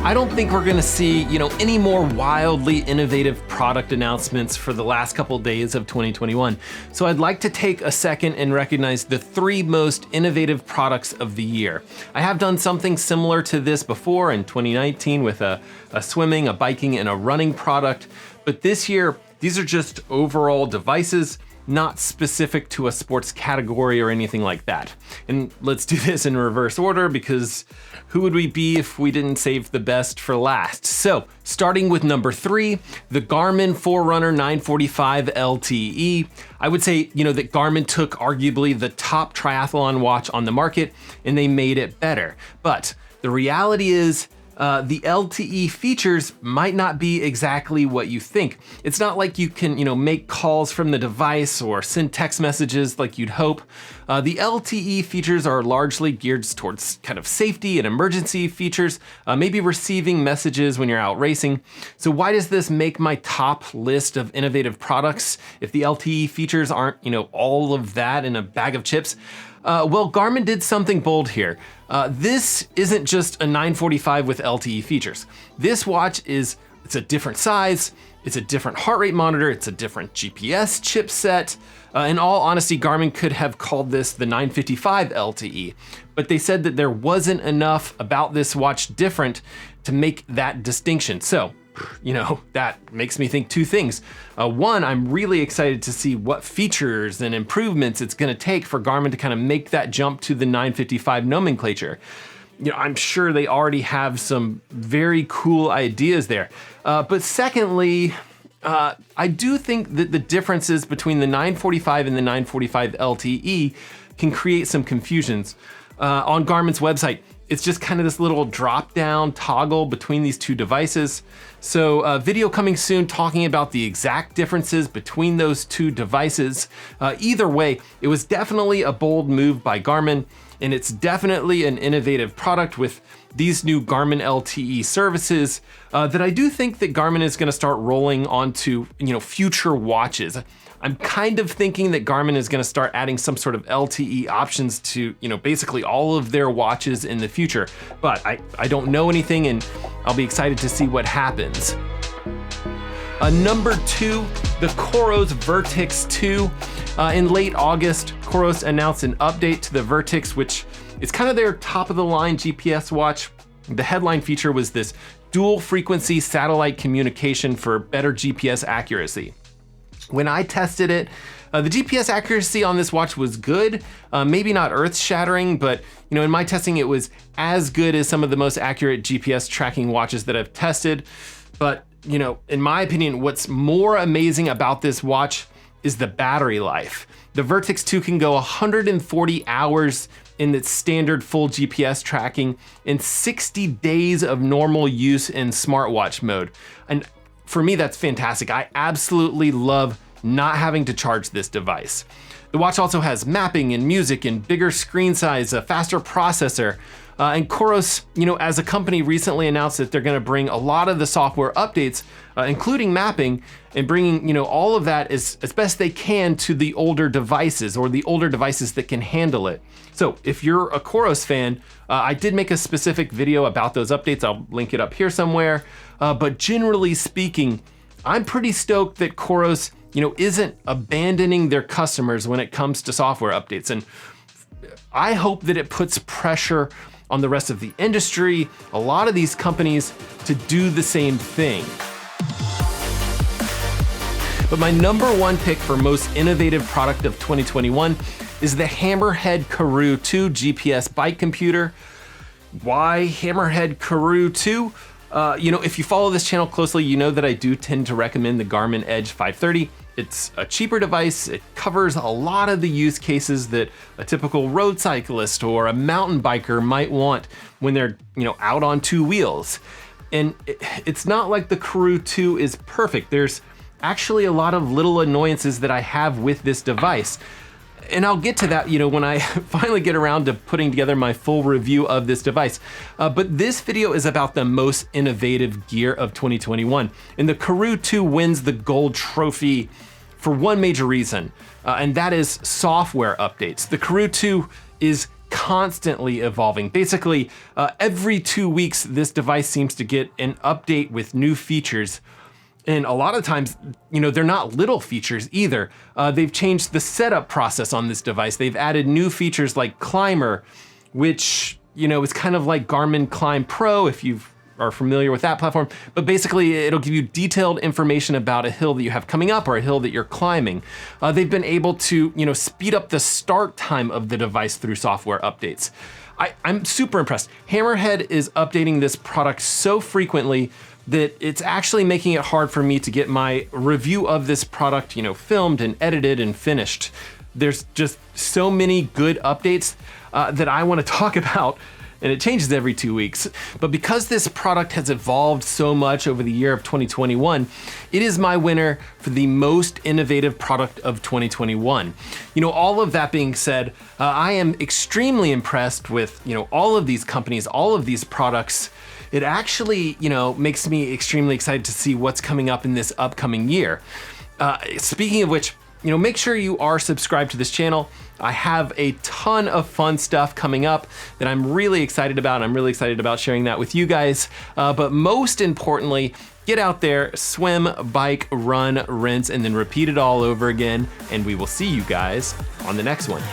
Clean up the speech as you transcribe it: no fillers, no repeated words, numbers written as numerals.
I don't think we're gonna see, any more wildly innovative product announcements for the last couple days of 2021. So I'd like to take a second and recognize the 3 most innovative products of the year. I have done something similar to this before in 2019 with a swimming, a biking, and a running product. But this year, these are just overall devices, not specific to a sports category or anything like that. And let's do this in reverse order, because who would we be if we didn't save the best for last? So, starting with number 3, the Garmin Forerunner 945 LTE. I would say, that Garmin took arguably the top triathlon watch on the market and they made it better. But the reality is, the LTE features might not be exactly what you think. It's not like you can, make calls from the device or send text messages like you'd hope. The LTE features are largely geared towards kind of safety and emergency features, maybe receiving messages when you're out racing. So why does this make my top list of innovative products if the LTE features aren't, all of that in a bag of chips? Well, Garmin did something bold here. This isn't just a 945 with LTE features. This watch it's a different size, it's a different heart rate monitor, it's a different GPS chipset. In all honesty, Garmin could have called this the 955 LTE, but they said that there wasn't enough about this watch different to make that distinction. So, that makes me think 2 things. One, I'm really excited to see what features and improvements it's gonna take for Garmin to kind of make that jump to the 955 nomenclature. I'm sure they already have some very cool ideas there. But secondly, I do think that the differences between the 945 and the 945 LTE can create some confusions. On Garmin's website, it's just kind of this little drop-down toggle between these 2 devices. So a video coming soon talking about the exact differences between those 2 devices. Either way, it was definitely a bold move by Garmin, and it's definitely an innovative product with these new Garmin LTE services that I do think that Garmin is gonna start rolling onto, future watches. I'm kind of thinking that Garmin is gonna start adding some sort of LTE options to, basically all of their watches in the future. But I don't know anything, and I'll be excited to see what happens. Number 2, the Coros Vertix 2. In late August, Coros announced an update to the Vertix, which is kind of their top of the line GPS watch. The headline feature was this dual frequency satellite communication for better GPS accuracy. When I tested it, the GPS accuracy on this watch was good, maybe not earth-shattering, but in my testing it was as good as some of the most accurate GPS tracking watches that I've tested. But in my opinion, what's more amazing about this watch is the battery life. The Vertix 2 can go 140 hours in its standard full GPS tracking and 60 days of normal use in smartwatch mode. And for me, that's fantastic. I absolutely love not having to charge this device. The watch also has mapping and music and bigger screen size, a faster processor. And Coros, as a company recently announced that they're gonna bring a lot of the software updates, including mapping, and bringing all of that as best they can to the older devices or the older devices that can handle it. So if you're a Coros fan, I did make a specific video about those updates. I'll link it up here somewhere. But generally speaking, I'm pretty stoked that Coros, isn't abandoning their customers when it comes to software updates. And I hope that it puts pressure on the rest of the industry, a lot of these companies, to do the same thing. But my number 1 pick for most innovative product of 2021 is the Hammerhead Kuru 2 GPS bike computer. Why Hammerhead Kuru 2? If you follow this channel closely, you know that I do tend to recommend the Garmin Edge 530. It's a cheaper device. It covers a lot of the use cases that a typical road cyclist or a mountain biker might want when they're, out on 2 wheels. And it's not like the Kuru 2 is perfect. There's actually a lot of little annoyances that I have with this device. And I'll get to that, when I finally get around to putting together my full review of this device. But this video is about the most innovative gear of 2021. And the Kuru 2 wins the gold trophy for one major reason, and that is software updates. The Kuru 2 is constantly evolving. Basically, every 2 weeks, this device seems to get an update with new features. And a lot of times, they're not little features either. They've changed the setup process on this device. They've added new features like Climber, which, is kind of like Garmin Climb Pro if you are familiar with that platform. But basically, it'll give you detailed information about a hill that you have coming up or a hill that you're climbing. They've been able to, speed up the start time of the device through software updates. I'm super impressed. Hammerhead is updating this product so frequently that it's actually making it hard for me to get my review of this product, filmed and edited and finished. There's just so many good updates that I want to talk about, and it changes every 2 weeks. But because this product has evolved so much over the year of 2021, it is my winner for the most innovative product of 2021. All of that being said, I am extremely impressed with, all of these companies, all of these products. It actually, makes me extremely excited to see what's coming up in this upcoming year. Speaking of which, make sure you are subscribed to this channel. I have a ton of fun stuff coming up that I'm really excited about. I'm really excited about sharing that with you guys. But most importantly, get out there, swim, bike, run, rinse, and then repeat it all over again. And we will see you guys on the next one.